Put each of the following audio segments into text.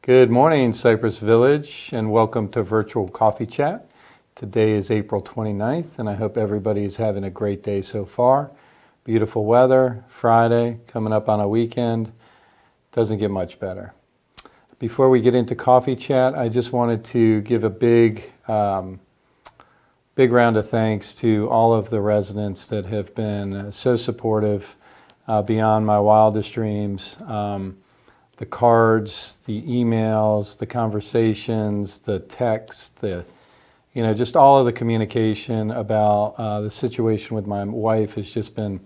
Good morning, Cypress Village, and welcome to Virtual Coffee Chat. Today is April 29th, and I hope everybody is having a great day so far. Beautiful weather, Friday, coming up on a weekend. Doesn't get much better. Before we get into Coffee Chat, I just wanted to give a big round of thanks to all of the residents that have been so supportive beyond my wildest dreams. The cards, the emails, the conversations, the text, just all of the communication about the situation with my wife has just been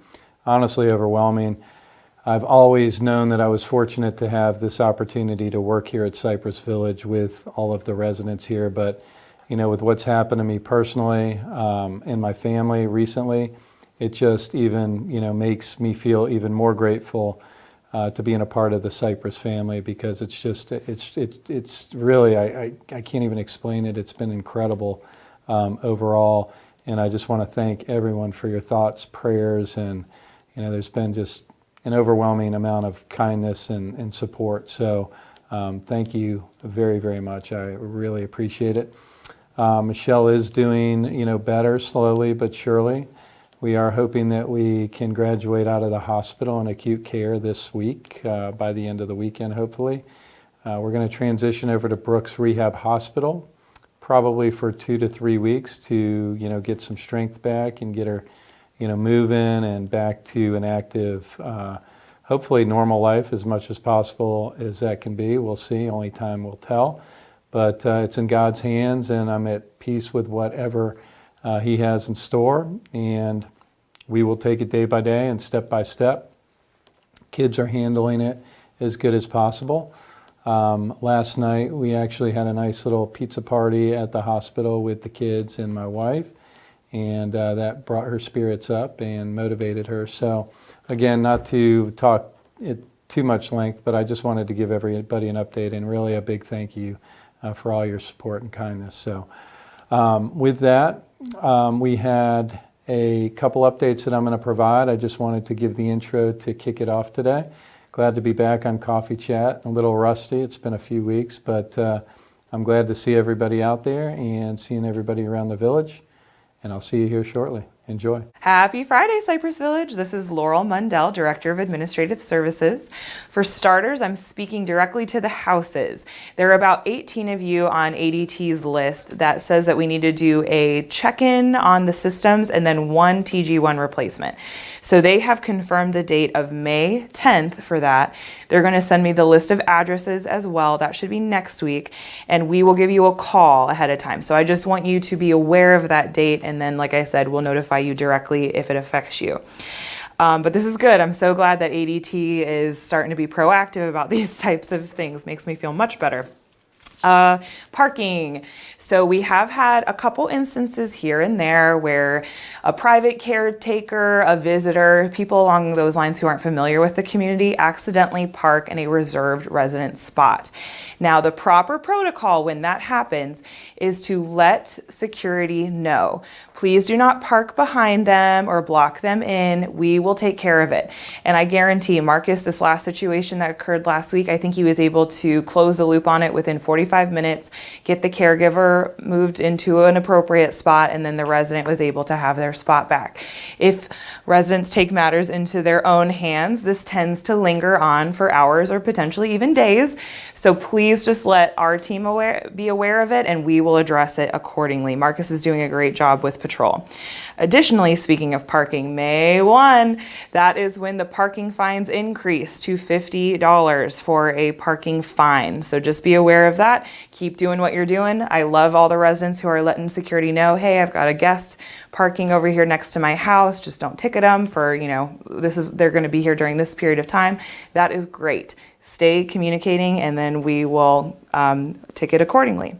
honestly overwhelming. I've always known that I was fortunate to have this opportunity to work here at Cypress Village with all of the residents here, but with what's happened to me personally and my family recently, it just even makes me feel even more grateful to being a part of the Cypress family, because it's really, I can't even explain it. It's been incredible overall, and I just want to thank everyone for your thoughts, prayers, and there's been just an overwhelming amount of kindness and support. So thank you very, very much. I really appreciate it. Michelle is doing better slowly but surely. We are hoping that we can graduate out of the hospital in acute care this week, by the end of the weekend, hopefully. We're going to transition over to Brooks Rehab Hospital, probably for 2 to 3 weeks to, get some strength back and get her, moving and back to an active, hopefully normal life as much as possible as that can be. We'll see, only time will tell. But it's in God's hands, and I'm at peace with whatever He has in store, and we will take it day by day and step by step. Kids are handling it as good as possible. Last night we actually had a nice little pizza party at the hospital with the kids and my wife, and that brought her spirits up and motivated her. So again, not to talk at too much length, but I just wanted to give everybody an update and really a big thank you for all your support and kindness. So with that, we had a couple updates that I'm going to provide. I just wanted to give the intro to kick it off today. Glad to be back on Coffee Chat. A little rusty. It's been a few weeks, but I'm glad to see everybody out there and seeing everybody around the village. And I'll see you here shortly. Enjoy. Happy Friday, Cypress Village. This is Laurel Mundell, Director of Administrative Services. For starters, I'm speaking directly to the houses. There are about 18 of you on ADT's list that says that we need to do a check-in on the systems and then one TG1 replacement. So they have confirmed the date of May 10th for that. They're going to send me the list of addresses as well. That should be next week, and we will give you a call ahead of time. So I just want you to be aware of that date, and then, like I said, we'll notify you directly if it affects you. But this is good. I'm so glad that ADT is starting to be proactive about these types of things. Makes me feel much better. Parking. So we have had a couple instances here and there where a private caretaker, a visitor, people along those lines who aren't familiar with the community accidentally park in a reserved resident spot. Now, the proper protocol when that happens is to let security know. Please do not park behind them or block them in. We will take care of it. And I guarantee Marcus, this last situation that occurred last week, I think he was able to close the loop on it within 45 minutes, get the caregiver moved into an appropriate spot, and then the resident was able to have their spot back. If residents take matters into their own hands, this tends to linger on for hours or potentially even days. So please just let our team be aware of it, and we will address it accordingly. Marcus is doing a great job with patrol. Additionally, speaking of parking, May 1, that is when the parking fines increase to $50 for a parking fine. So just be aware of that. Keep doing what you're doing. I love all the residents who are letting security know, hey, I've got a guest parking over here next to my house. Just don't ticket them for, they're going to be here during this period of time. That is great. Stay communicating, and then we will ticket accordingly.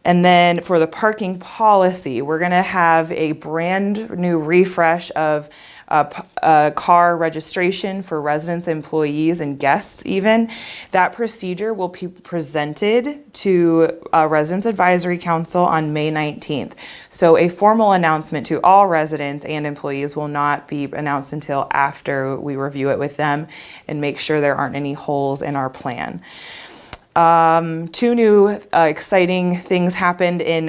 And then for the parking policy, we're going to have a brand new refresh of car registration for residents, employees, and guests even. That procedure will be presented to Residents Advisory Council on May 19th. So a formal announcement to all residents and employees will not be announced until after we review it with them and make sure there aren't any holes in our plan. Two new exciting things happened in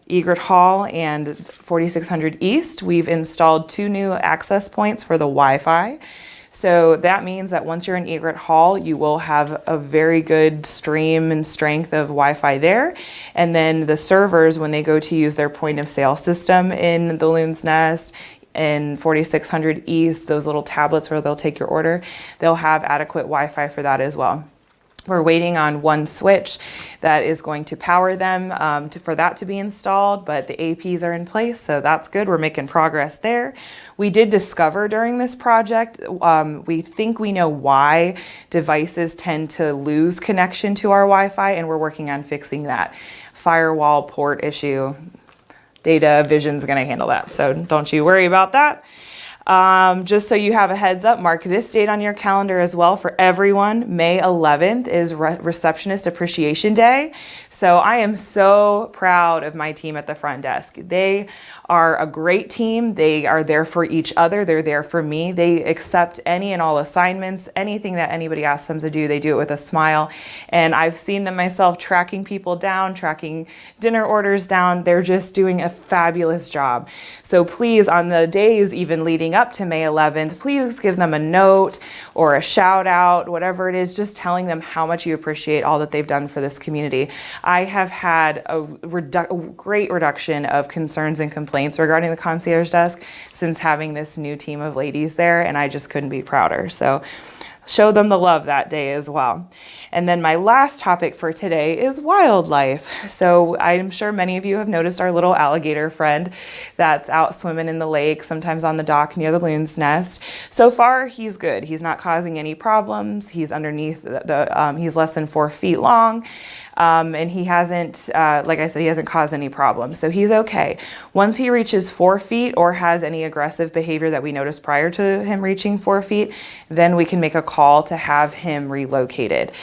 Egret Hall and 4600 East. We've installed 2 new access points for the Wi-Fi. So that means that once you're in Egret Hall, you will have a very good stream and strength of Wi-Fi there. And then the servers, when they go to use their point of sale system in the Loon's Nest, in 4600 East, those little tablets where they'll take your order, they'll have adequate Wi-Fi for that as well. We're waiting on one switch that is going to power them for that to be installed, but the APs are in place, so that's good. We're making progress there. We did discover during this project, we think we know why devices tend to lose connection to our Wi-Fi, and we're working on fixing that. Firewall port issue, Data Vision's gonna handle that, so don't you worry about that. Just so you have a heads up, mark this date on your calendar as well for everyone. May 11th is Receptionist Appreciation Day. So I am so proud of my team at the front desk. They are a great team. They are there for each other. They're there for me. They accept any and all assignments, anything that anybody asks them to do, they do it with a smile. And I've seen them myself tracking people down, tracking dinner orders down. They're just doing a fabulous job. So please, on the days even leading up to May 11th, please give them a note or a shout out, whatever it is, just telling them how much you appreciate all that they've done for this community. I have had a great reduction of concerns and complaints regarding the concierge desk since having this new team of ladies there, and I just couldn't be prouder. So show them the love that day as well. And then my last topic for today is wildlife. So I'm sure many of you have noticed our little alligator friend that's out swimming in the lake, sometimes on the dock near the Loon's Nest. So far, he's good. He's not causing any problems. He's underneath he's less than 4 feet long. And he hasn't, like I said, he hasn't caused any problems. So he's okay. Once he reaches 4 feet or has any aggressive behavior that we noticed prior to him reaching 4 feet, then we can make a call to have him relocated.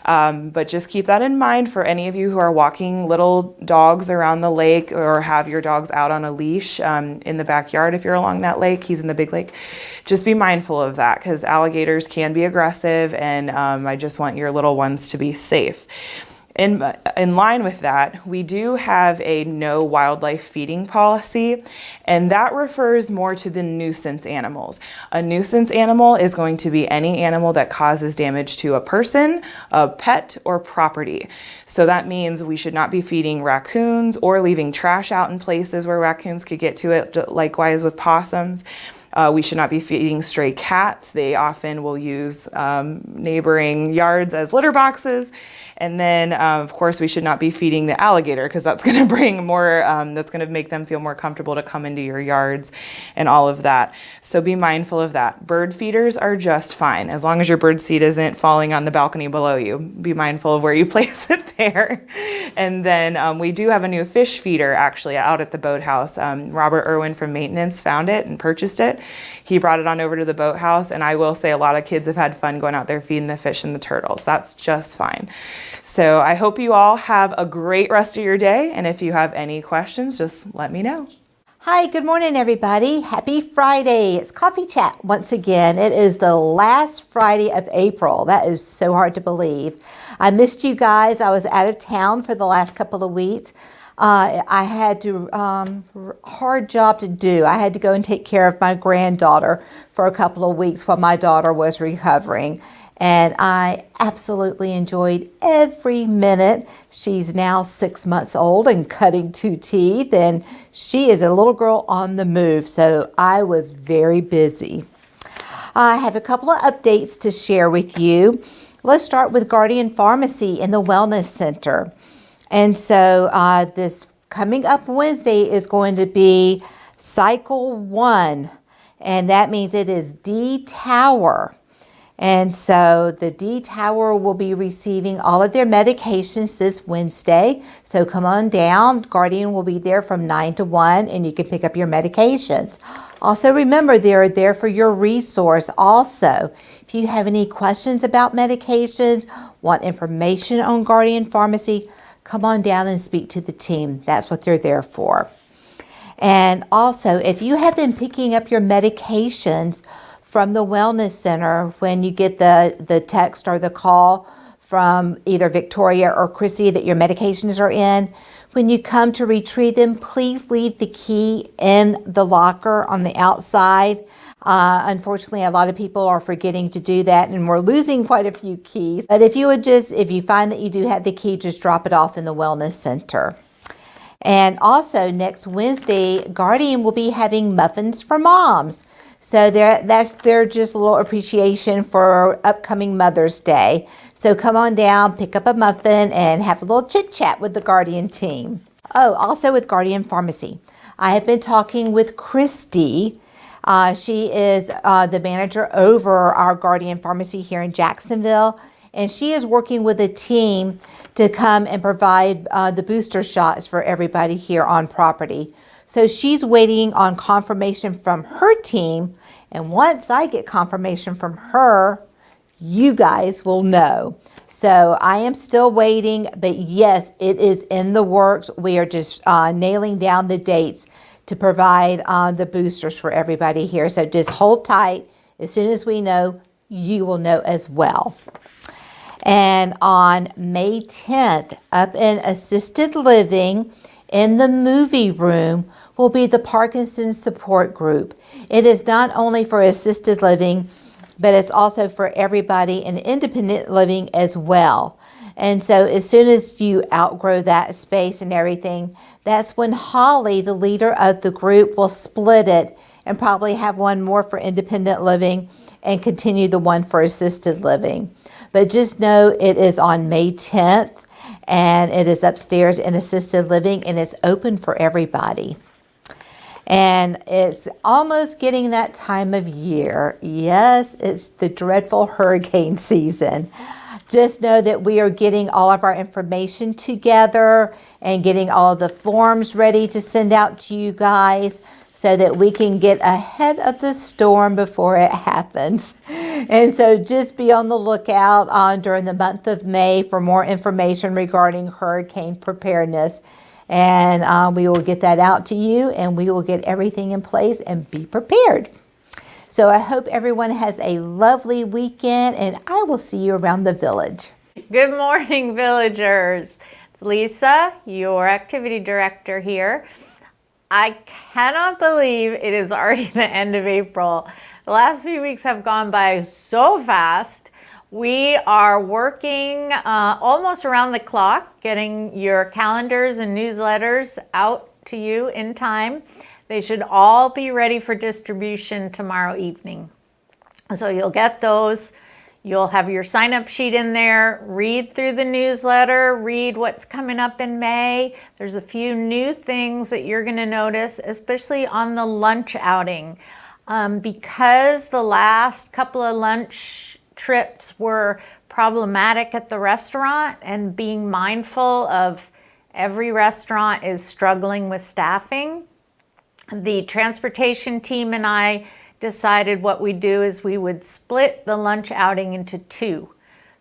But just keep that in mind for any of you who are walking little dogs around the lake or have your dogs out on a leash in the backyard if you're along that lake. He's in the big lake. Just be mindful of that because alligators can be aggressive, and I just want your little ones to be safe. In line with that, we do have a no wildlife feeding policy, and that refers more to the nuisance animals. A nuisance animal is going to be any animal that causes damage to a person, a pet, or property. So that means we should not be feeding raccoons or leaving trash out in places where raccoons could get to it, likewise with possums. We should not be feeding stray cats. They often will use neighboring yards as litter boxes. And then, of course, we should not be feeding the alligator because that's going to bring more, that's going to make them feel more comfortable to come into your yards and all of that. So be mindful of that. Bird feeders are just fine as long as your bird seed isn't falling on the balcony below you. Be mindful of where you place it there. And then we do have a new fish feeder actually out at the boathouse. Robert Irwin from maintenance found it and purchased it. He brought it on over to the boathouse, and I will say a lot of kids have had fun going out there feeding the fish and the turtles. That's just fine. So I hope you all have a great rest of your day, and if you have any questions, just let me know. Hi, good morning, everybody. Happy Friday. It's Coffee Chat once again. It is the last Friday of April. That is so hard to believe. I missed you guys. I was out of town for the last couple of weeks. I had to, hard job to do. I had to go and take care of my granddaughter for a couple of weeks while my daughter was recovering. And I absolutely enjoyed every minute. She's now 6 months old and cutting 2 teeth, and she is a little girl on the move. So I was very busy. I have a couple of updates to share with you. Let's start with Guardian Pharmacy in the Wellness Center. And so this coming up Wednesday is going to be cycle 1, and that means it is D Tower. And so the D Tower will be receiving all of their medications this Wednesday. So come on down. Guardian will be there from 9 to 1, and you can pick up your medications. Also remember, they're there for your resource also. If you have any questions about medications, want information on Guardian Pharmacy, come on down and speak to the team. That's what they're there for. And also, if you have been picking up your medications from the Wellness Center when you get the text or the call from either Victoria or Chrissy that your medications are in. When you come to retrieve them, please leave the key in the locker on the outside. Unfortunately, a lot of people are forgetting to do that, and we're losing quite a few keys. But if you find that you do have the key, just drop it off in the Wellness Center. And also next Wednesday, Guardian will be having muffins for moms. So that's their just a little appreciation for upcoming Mother's Day. So come on down, pick up a muffin, and have a little chit chat with the Guardian team. Oh, also with Guardian Pharmacy, I have been talking with Christy. She is the manager over our Guardian Pharmacy here in Jacksonville, and she is working with a team to come and provide the booster shots for everybody here on property. So she's waiting on confirmation from her team, and once I get confirmation from her, you guys will know. So I am still waiting, but yes, it is in the works. We are just nailing down the dates to provide the boosters for everybody here. So just hold tight. As soon as we know, you will know as well. And on May 10th, up in assisted living in the movie room will be the Parkinson's support group. It is not only for assisted living, but it's also for everybody in independent living as well. And so as soon as you outgrow that space and everything, that's when Holly, the leader of the group, will split it and probably have one more for independent living and continue the one for assisted living. But just know it is on May 10th, and it is upstairs in assisted living, and it's open for everybody. And it's almost getting that time of year. Yes, it's the dreadful hurricane season. Just know that we are getting all of our information together and getting all of the forms ready to send out to you guys so that we can get ahead of the storm before it happens. And so just be on the lookout during the month of May for more information regarding hurricane preparedness. And we will get that out to you, and we will get everything in place and be prepared. So I hope everyone has a lovely weekend, and I will see you around the village. Good morning, villagers. It's Lisa, your activity director here. I cannot believe it is already the end of April. The last few weeks have gone by so fast. We are working almost around the clock, getting your calendars and newsletters out to you in time. They should all be ready for distribution tomorrow evening. So you'll get those. You'll have your sign-up sheet in there, read through the newsletter, read what's coming up in May. There's a few new things that you're going to notice, especially on the lunch outing. Because the last couple of lunch trips were problematic at the restaurant, and being mindful of every restaurant is struggling with staffing, the transportation team and I decided what we'd do is we would split the lunch outing into two.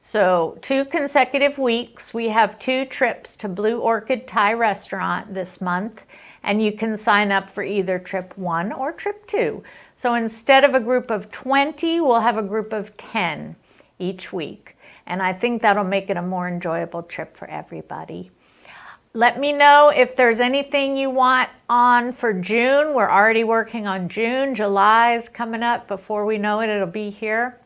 So 2 consecutive weeks, we have 2 trips to Blue Orchid Thai Restaurant this month, and you can sign up for either trip 1 or trip 2. So instead of a group of 20, we'll have a group of 10 each week. And I think that'll make it a more enjoyable trip for everybody. Let me know if there's anything you want on for June. We're already working on June. July is coming up. Before we know it, it'll be here.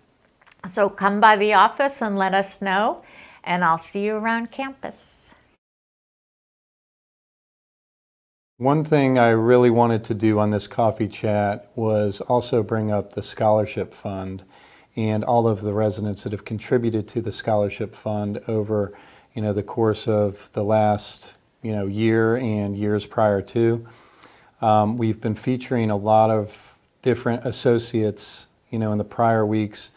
So come by the office and let us know, and I'll see you around campus. One thing I really wanted to do on this coffee chat was also bring up the scholarship fund and all of the residents that have contributed to the scholarship fund over the course of the last year and years prior to. We've been featuring a lot of different associates in the prior weeks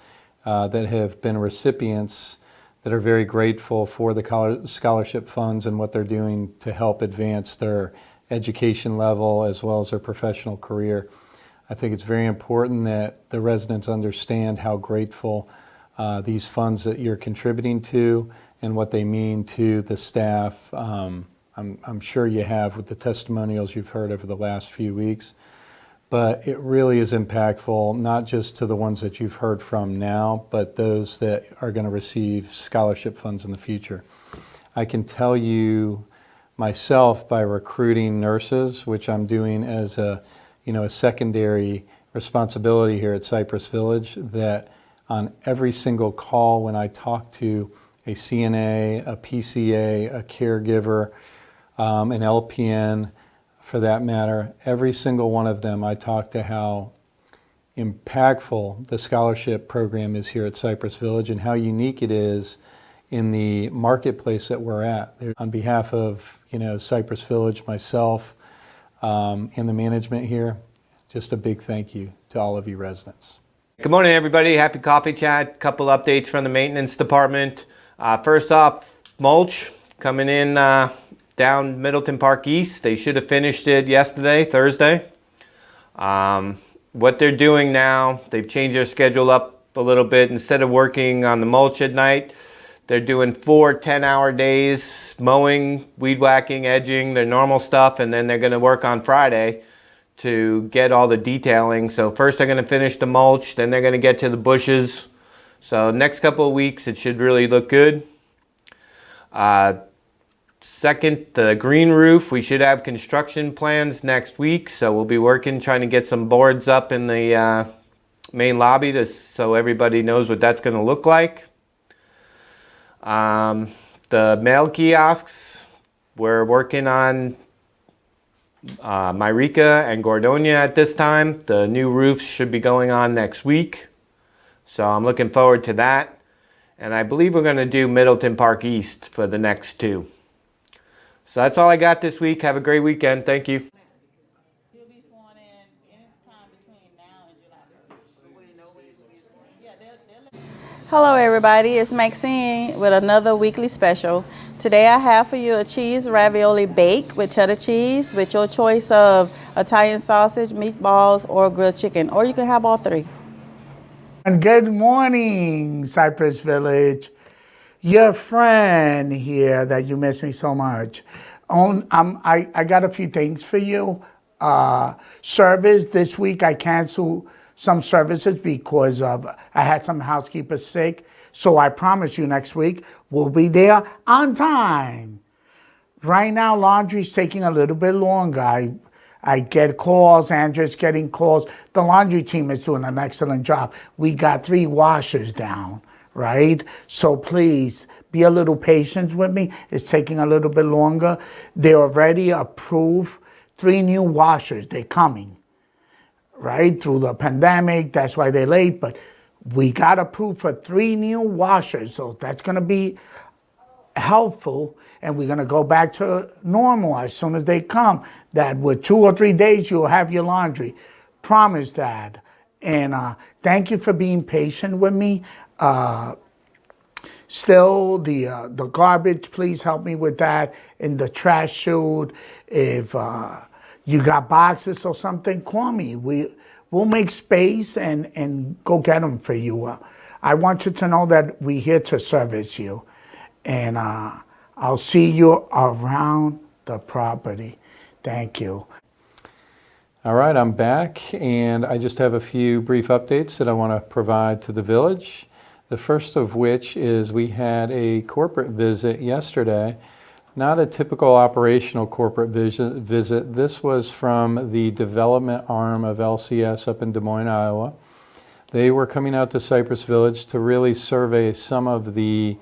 that have been recipients that are very grateful for the scholarship funds and what they're doing to help advance their education level as well as their professional career. I think it's very important that the residents understand how grateful these funds that you're contributing to and what they mean to the staff. I'm sure you have with the testimonials you've heard over the last few weeks. but it really is impactful, not just to the ones that you've heard from now, but those that are going to receive scholarship funds in the future. I can tell you myself, by recruiting nurses, which I'm doing as a secondary responsibility here at Cypress Village, that on every single call when I talk to a CNA, a PCA, a caregiver, an LPN, for that matter, every single one of them, I talk to how impactful the scholarship program is here at Cypress Village and how unique it is in the marketplace that we're at. On behalf of Cypress Village, myself, and the management here, just a big thank you to all of you residents. Good morning, everybody. Happy Coffee Chat. Couple updates from the maintenance department. First off, mulch coming in down Middleton Park East. They should have finished it yesterday, Thursday. What they're doing now, they've changed their schedule up a little bit. Instead of working on the mulch at night, they're doing 4 10-hour days, mowing, weed whacking, edging, their normal stuff, and then they're going to work on Friday to get all the detailing. So first they're going to finish the mulch, then they're going to get to the bushes. So next couple of weeks it should really look good. Second, the green roof, we should have construction plans next week. So we'll be working, trying to get some boards up in the main lobby so everybody knows what that's going to look like. The mail kiosks, we're working on Myrica and Gordonia at this time. The new roofs should be going on next week. So I'm looking forward to that. And I believe we're going to do Middleton Park East for the next 2. So that's all I got this week. Have a great weekend. Thank you. He'll be sworn in anytime between now and July 1st. Hello everybody, it's Maxine with another weekly special. Today I have for you a cheese ravioli bake with cheddar cheese with your choice of Italian sausage, meatballs, or grilled chicken, or you can have all 3. And good morning, Cypress Village. Your friend here that you miss me so much. I got a few things for you. Service this week, I canceled some services because I had some housekeepers sick. So I promise you next week we'll be there on time. Right now, laundry's taking a little bit longer. I get calls, Andrew's getting calls. The laundry team is doing an excellent job. We got 3 washers down, right? So please be a little patient with me. It's taking a little bit longer. They already approved 3 new washers. They're coming, right? Through the pandemic, that's why they're late, but we got approved for 3 new washers. So that's gonna be helpful, and we're gonna go back to normal as soon as they come. That with 2 or 3 days, you'll have your laundry. Promise that. And thank you for being patient with me. Still, the garbage, please help me with that. And the trash chute, if you got boxes or something, call me. We'll make space and go get them for you. I want you to know that we're here to service you. And I'll see you around the property. Thank you. All right, I'm back, and I just have a few brief updates that I want to provide to the village. The first of which is we had a corporate visit yesterday. Not a typical operational corporate visit. This was from the development arm of LCS up in Des Moines, Iowa. They were coming out to Cypress Village to really survey some of the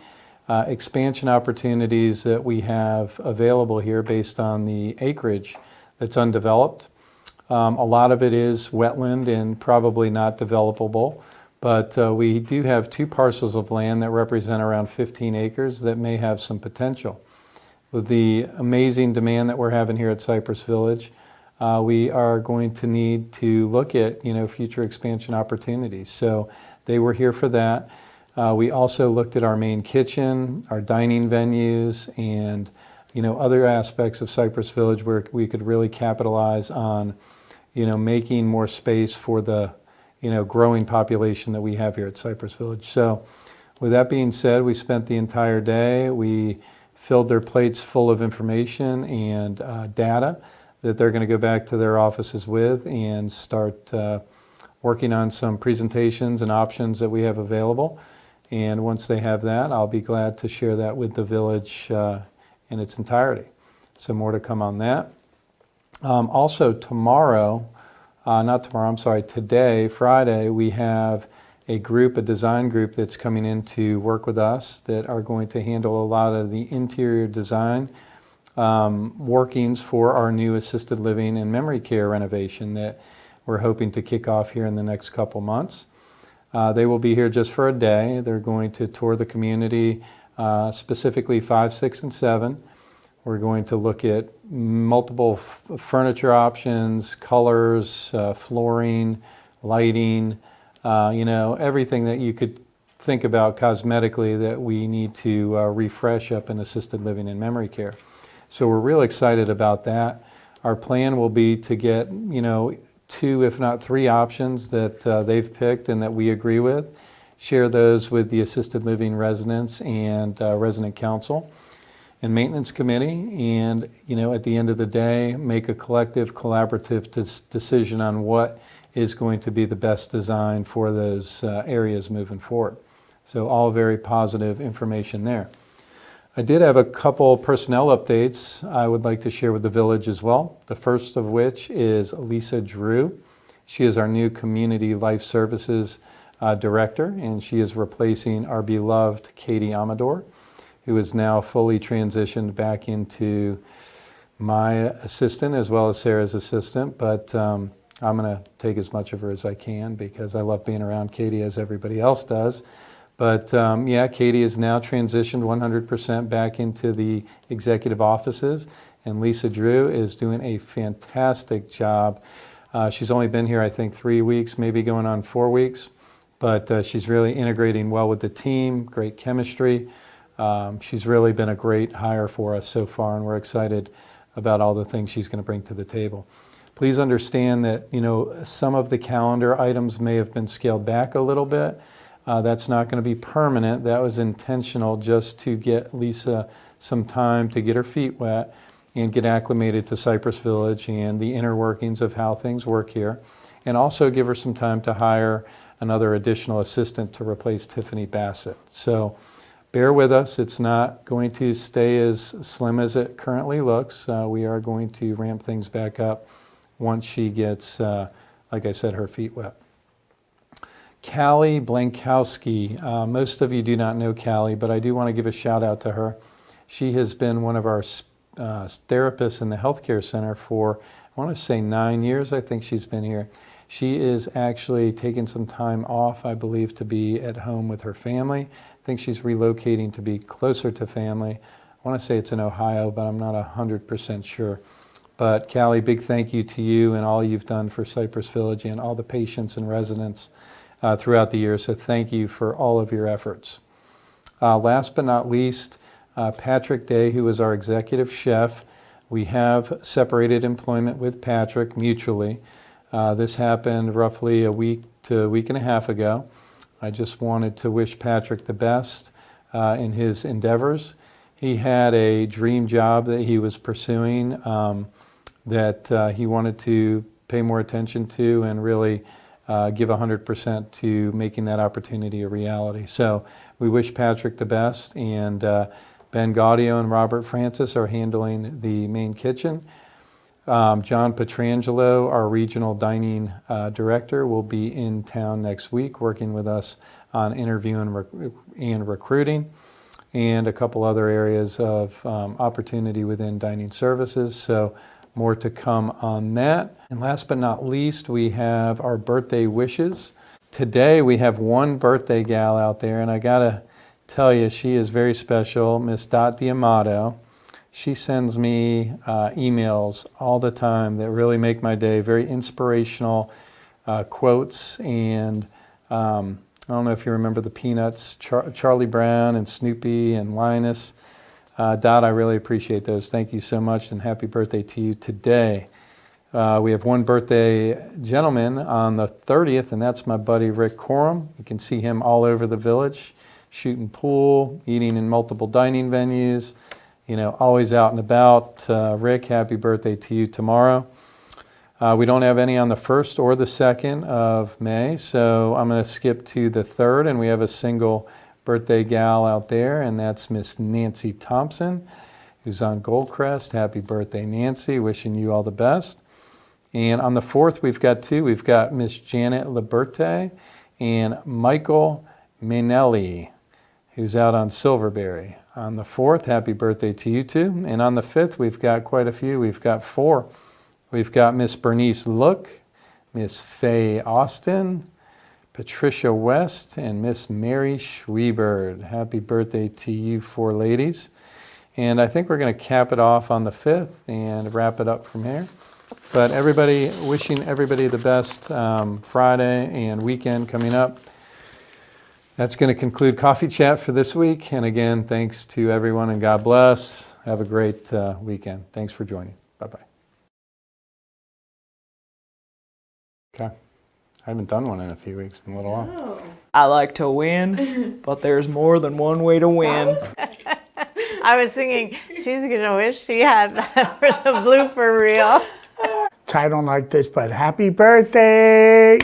expansion opportunities that we have available here based on the acreage that's undeveloped. A lot of it is wetland and probably not developable, but we do have 2 parcels of land that represent around 15 acres that may have some potential. With the amazing demand that we're having here at Cypress Village, we are going to need to look at future expansion opportunities. So they were here for that. We also looked at our main kitchen, our dining venues, and other aspects of Cypress Village where we could really capitalize on making more space for the growing population that we have here at Cypress Village. So with that being said, we spent the entire day. We filled their plates full of information and data that they're going to go back to their offices with and start working on some presentations and options that we have available. And once they have that, I'll be glad to share that with the village in its entirety. So more to come on that. Also tomorrow, today, Friday, we have a design group that's coming in to work with us that are going to handle a lot of the interior design workings for our new assisted living and memory care renovation that we're hoping to kick off here in the next couple months. They will be here just for a day. They're going to tour the community, specifically 5, 6, and 7. We're going to look at multiple furniture options, colors, flooring, lighting, everything that you could think about cosmetically that we need to refresh up in assisted living and memory care. So we're real excited about that. Our plan will be to get, 2, if not 3 options that they've picked and that we agree with, share those with the assisted living residents and resident council and maintenance committee, and at the end of the day, make a collective, collaborative decision on what is going to be the best design for those areas moving forward. So all very positive information there. I did have a couple personnel updates I would like to share with the village as well. The first of which is Lisa Drew. She is our new Community Life Services Director, and she is replacing our beloved Katie Amador, who is now fully transitioned back into my assistant as well as Sarah's assistant. But I'm going to take as much of her as I can because I love being around Katie as everybody else does. But Katie is now transitioned 100% back into the executive offices, and Lisa Drew is doing a fantastic job. She's only been here, I think, 3 weeks, maybe going on 4 weeks, but she's really integrating well with the team, great chemistry. She's really been a great hire for us so far, and we're excited about all the things she's going to bring to the table. Please understand that, some of the calendar items may have been scaled back a little bit. That's not going to be permanent. That was intentional just to get Lisa some time to get her feet wet and get acclimated to Cypress Village and the inner workings of how things work here, and also give her some time to hire another additional assistant to replace Tiffany Bassett. So bear with us. It's not going to stay as slim as it currently looks. We are going to ramp things back up once she gets, like I said, her feet wet. Callie Blankowski. Most of you do not know Callie, but I do want to give a shout out to her. She has been one of our therapists in the healthcare center for, I want to say 9 years. I think she's been here. She is actually taking some time off, I believe, to be at home with her family. I think she's relocating to be closer to family. I want to say it's in Ohio, but I'm not 100% sure. But Callie, big thank you to you and all you've done for Cypress Village and all the patients and residents throughout the year. So thank you for all of your efforts. Last but not least, Patrick Day, who is our executive chef. We have separated employment with Patrick mutually. This happened roughly a week to a week and a half ago. I just wanted to wish Patrick the best in his endeavors. He had a dream job that he was pursuing that he wanted to pay more attention to and really give 100% to making that opportunity a reality. So we wish Patrick the best, and Ben Gaudio and Robert Francis are handling the main kitchen. John Petrangelo, our regional dining director, will be in town next week working with us on interviewing and recruiting, and a couple other areas of opportunity within dining services. So more to come on that. And last but not least, we have our birthday wishes. Today we have one birthday gal out there, and I gotta tell you, she is very special, Miss Dot D'Amato. She sends me emails all the time that really make my day, very inspirational quotes. And I don't know if you remember the Peanuts, Charlie Brown and Snoopy and Linus. Dot, I really appreciate those. Thank you so much, and happy birthday to you today. We have one birthday gentleman on the 30th, and that's my buddy Rick Corum. You can see him all over the village, shooting pool, eating in multiple dining venues. always out and about. Rick, happy birthday to you tomorrow. We don't have any on the 1st or the 2nd of May, so I'm going to skip to the 3rd, and we have a single birthday gal out there, and that's Miss Nancy Thompson, who's on Goldcrest. Happy birthday, Nancy. Wishing you all the best. And on the 4th, we've got two. We've got Miss Janet Liberte and Michael Manelli, who's out on Silverberry. On the 4th, happy birthday to you two. And on the 5th, we've got quite a few. We've got 4. We've got Miss Bernice Look, Miss Faye Austin, Patricia West, and Miss Mary Schwieberd. Happy birthday to you 4 ladies. And I think we're going to cap it off on the 5th and wrap it up from here. But wishing everybody the best Friday and weekend coming up. That's going to conclude Coffee Chat for this week. And again, thanks to everyone and God bless. Have a great weekend. Thanks for joining. Bye-bye. Okay. I haven't done one in a few weeks. It's been a little while. I like to win, but there's more than one way to win. I was thinking she's gonna wish she had that for the blooper reel. I don't like this, but happy birthday.